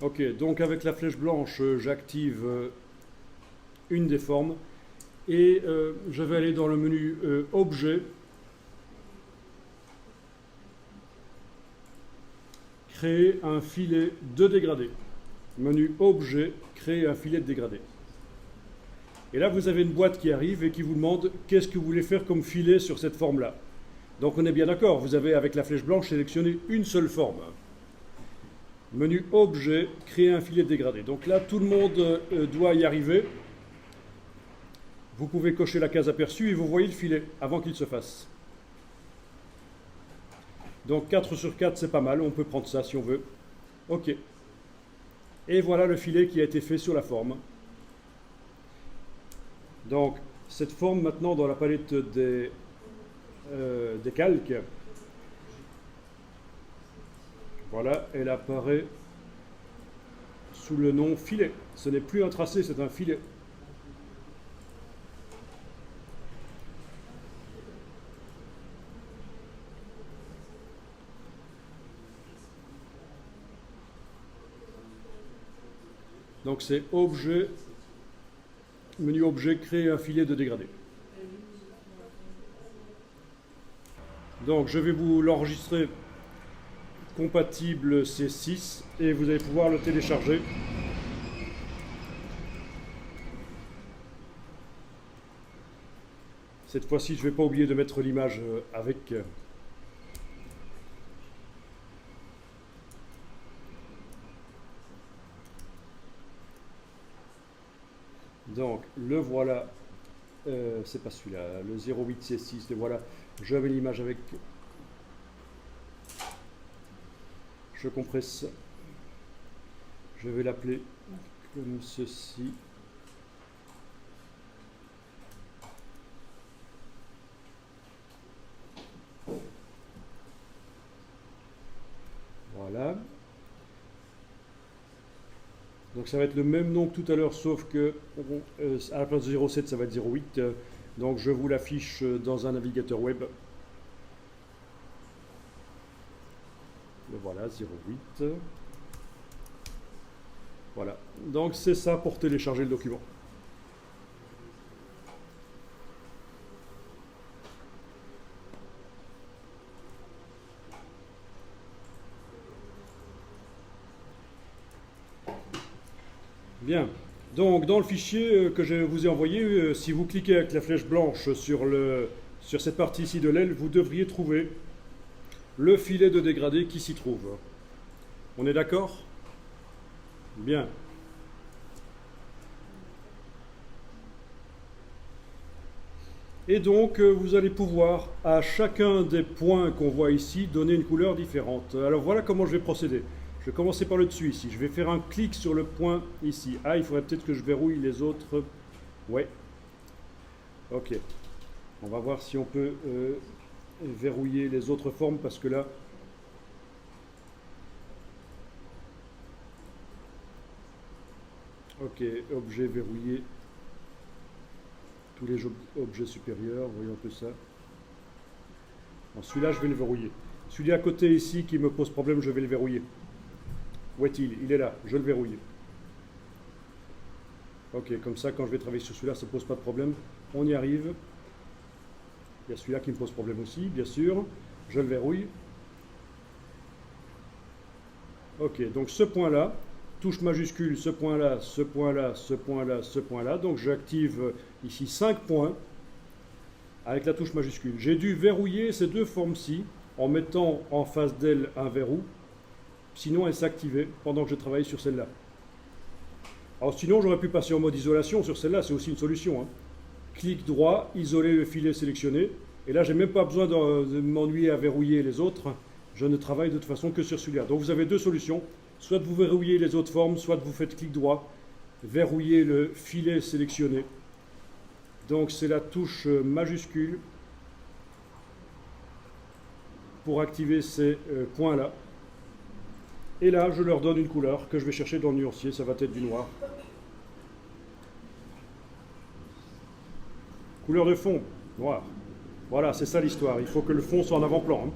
Ok, donc avec la flèche blanche, j'active une des formes et je vais aller dans le menu Objet, créer un filet de dégradé. Menu Objet, créer un filet de dégradé. Et là, vous avez une boîte qui arrive et qui vous demande qu'est-ce que vous voulez faire comme filet sur cette forme-là. Donc on est bien d'accord, vous avez avec la flèche blanche sélectionné une seule forme. Menu Objet, créer un filet de dégradé. Donc là, tout le monde doit y arriver. Vous pouvez cocher la case aperçue et vous voyez le filet avant qu'il se fasse. Donc 4 sur 4, c'est pas mal, on peut prendre ça si on veut. Ok. Et voilà le filet qui a été fait sur la forme. Donc cette forme maintenant dans la palette des calques, voilà, elle apparaît sous le nom filet. Ce n'est plus un tracé, c'est un filet. Donc c'est objet, menu objet, créer un filet de dégradé. Donc je vais vous l'enregistrer compatible C6 et vous allez pouvoir le télécharger. Cette fois-ci, je ne vais pas oublier de mettre l'image avec. Donc le voilà, c'est pas celui-là, le 08C6, le voilà. Je mets l'image avec. Je compresse. Je vais l'appeler comme ceci. Voilà. Donc ça va être le même nom que tout à l'heure, sauf que à la place de 07, ça va être 08. Donc je vous l'affiche dans un navigateur web. Le voilà, 08. Voilà. Donc c'est ça pour télécharger le document. Bien. Donc dans le fichier que je vous ai envoyé, si vous cliquez avec la flèche blanche sur cette partie ici de l'aile, vous devriez trouver le filet de dégradé qui s'y trouve. On est d'accord? Bien. Et donc, vous allez pouvoir, à chacun des points qu'on voit ici, donner une couleur différente. Alors voilà comment je vais procéder. Je vais commencer par le dessus ici. Je vais faire un clic sur le point ici. Ah, il faudrait peut-être que je verrouille les autres. Ouais. Ok. On va voir si on peut verrouiller les autres formes parce que là... Ok, objet verrouillé. Tous les objets supérieurs, voyons un peu ça. Bon, celui-là, je vais le verrouiller. Celui à côté ici qui me pose problème, je vais le verrouiller. Où est-il? Il est là, je le verrouille. Ok, comme ça, quand je vais travailler sur celui-là, ça ne pose pas de problème. On y arrive. Il y a celui-là qui me pose problème aussi, bien sûr. Je le verrouille. Ok, donc ce point-là, touche majuscule, ce point-là, ce point-là, ce point-là, ce point-là. Donc j'active ici 5 points avec la touche majuscule. J'ai dû verrouiller ces deux formes-ci en mettant en face d'elle un verrou. Sinon, elle s'activait pendant que je travaillais sur celle-là. Alors sinon, j'aurais pu passer en mode isolation sur celle-là, c'est aussi une solution. Hein. Clic droit, isoler le filet sélectionné. Et là, je n'ai même pas besoin de m'ennuyer à verrouiller les autres. Je ne travaille de toute façon que sur celui-là. Donc vous avez deux solutions. Soit vous verrouillez les autres formes, soit vous faites clic droit, verrouillez le filet sélectionné. Donc c'est la touche majuscule pour activer ces points-là. Et là, je leur donne une couleur que je vais chercher dans le nuancier, ça va être du noir. Couleur de fond, noir. Voilà, c'est ça l'histoire. Il faut que le fond soit en avant-plan. Hein.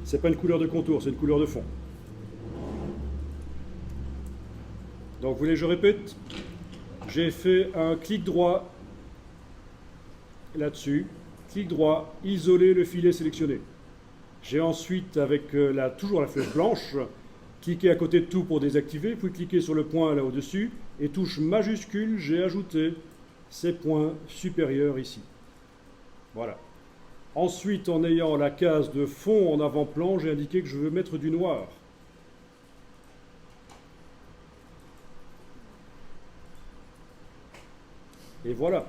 C'est pas une couleur de contour, c'est une couleur de fond. Donc vous voulez que je répète? J'ai fait un clic droit là-dessus, clic droit, isoler le filet sélectionné. J'ai ensuite, avec toujours la flèche blanche, cliqué à côté de tout pour désactiver, puis cliquer sur le point là au-dessus, et touche majuscule, j'ai ajouté ces points supérieurs ici. Voilà. Ensuite, en ayant la case de fond en avant-plan, j'ai indiqué que je veux mettre du noir. Et voilà.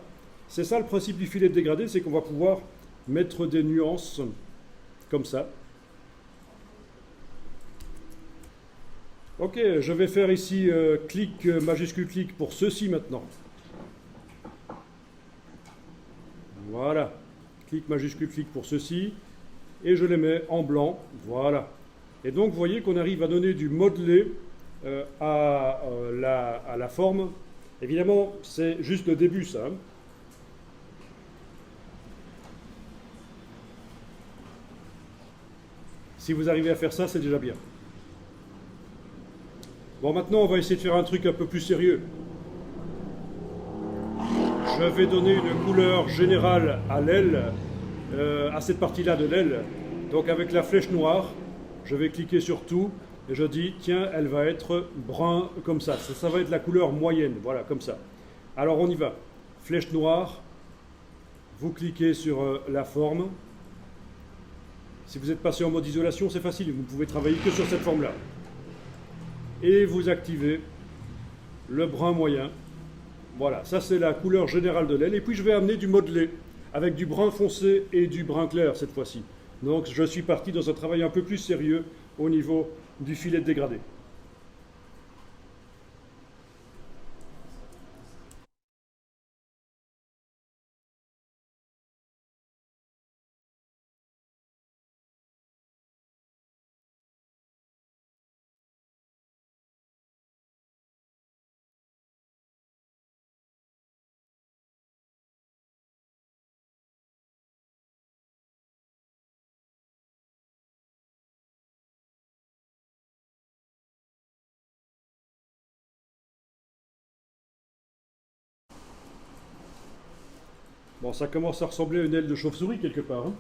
C'est ça le principe du filet de dégradé, c'est qu'on va pouvoir mettre des nuances comme ça. Ok, je vais faire ici clic, majuscule clic pour ceci maintenant. Voilà. Clic, majuscule clic pour ceci. Et je les mets en blanc. Voilà. Et donc, vous voyez qu'on arrive à donner du modelé à la forme. Évidemment, c'est juste le début, ça. Hein. Si vous arrivez à faire ça, c'est déjà bien. Bon, maintenant, on va essayer de faire un truc un peu plus sérieux. Je vais donner une couleur générale à l'aile, à cette partie-là de l'aile. Donc, avec la flèche noire, je vais cliquer sur tout et je dis, tiens, elle va être brun comme ça. Ça va être la couleur moyenne, voilà, comme ça. Alors, on y va. Flèche noire, vous cliquez sur la forme. Si vous êtes passé en mode isolation, c'est facile, vous ne pouvez travailler que sur cette forme-là. Et vous activez le brun moyen. Voilà, ça c'est la couleur générale de l'aile. Et puis je vais amener du modelé, avec du brun foncé et du brun clair cette fois-ci. Donc je suis parti dans un travail un peu plus sérieux au niveau du filet de dégradé. Bon, ça commence à ressembler à une aile de chauve-souris quelque part. Hein.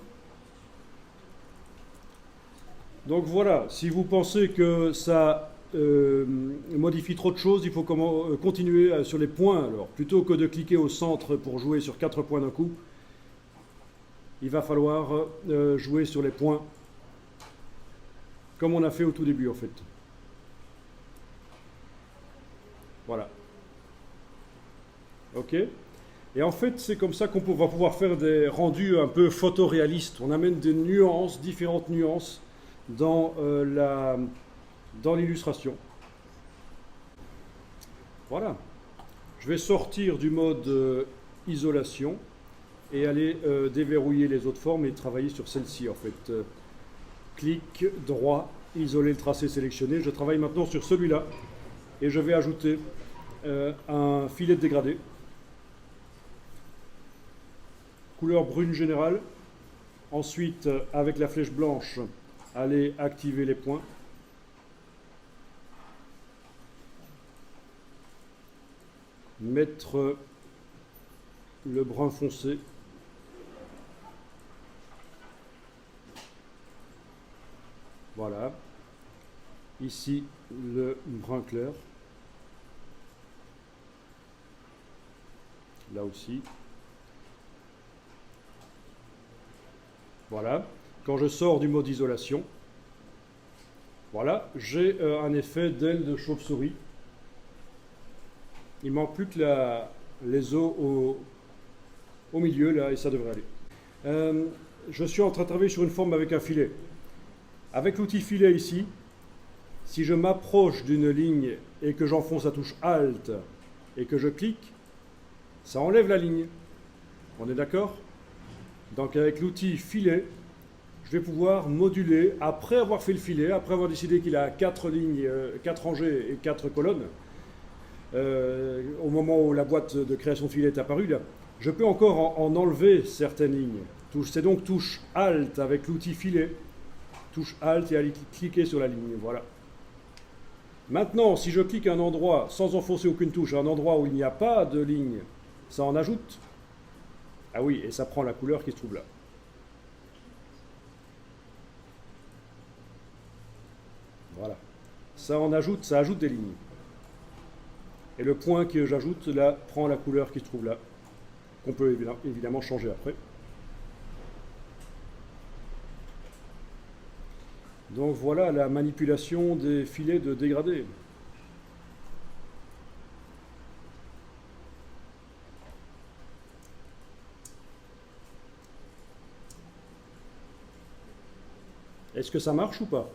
Donc voilà, si vous pensez que ça modifie trop de choses, il faut continuer sur les points. Alors, plutôt que de cliquer au centre pour jouer sur 4 points d'un coup, il va falloir jouer sur les points, comme on a fait au tout début en fait. Voilà. Ok. Et en fait, c'est comme ça qu'on va pouvoir faire des rendus un peu photoréalistes. On amène des nuances, différentes nuances dans l'illustration. Voilà. Je vais sortir du mode isolation et aller déverrouiller les autres formes et travailler sur celle-ci en fait. Clic droit, isoler le tracé sélectionné. Je travaille maintenant sur celui-là et je vais ajouter un filet de dégradé. Couleur brune générale. Ensuite, avec la flèche blanche, allez activer les points. Mettre le brun foncé. Voilà. Ici, le brun clair. Là aussi. Voilà. Quand je sors du mode isolation, voilà, j'ai un effet d'aile de chauve-souris. Il manque plus que les os au milieu, là, et ça devrait aller. Je suis en train de travailler sur une forme avec un filet. Avec l'outil filet ici, si je m'approche d'une ligne et que j'enfonce la touche Alt et que je clique, ça enlève la ligne. On est d'accord ? Donc avec l'outil filet, je vais pouvoir moduler, après avoir fait le filet, après avoir décidé qu'il a 4 lignes, 4 rangées et 4 colonnes, au moment où la boîte de création de filet est apparue, là, je peux encore en enlever certaines lignes. C'est donc touche Alt avec l'outil filet, touche Alt et aller cliquer sur la ligne, voilà. Maintenant, si je clique à un endroit, sans enfoncer aucune touche, à un endroit où il n'y a pas de ligne, ça en ajoute? Ah oui, et ça prend la couleur qui se trouve là. Voilà. Ça en ajoute, ça ajoute des lignes. Et le point que j'ajoute là prend la couleur qui se trouve là, qu'on peut évidemment changer après. Donc voilà la manipulation des filets de dégradé. Est-ce que ça marche ou pas?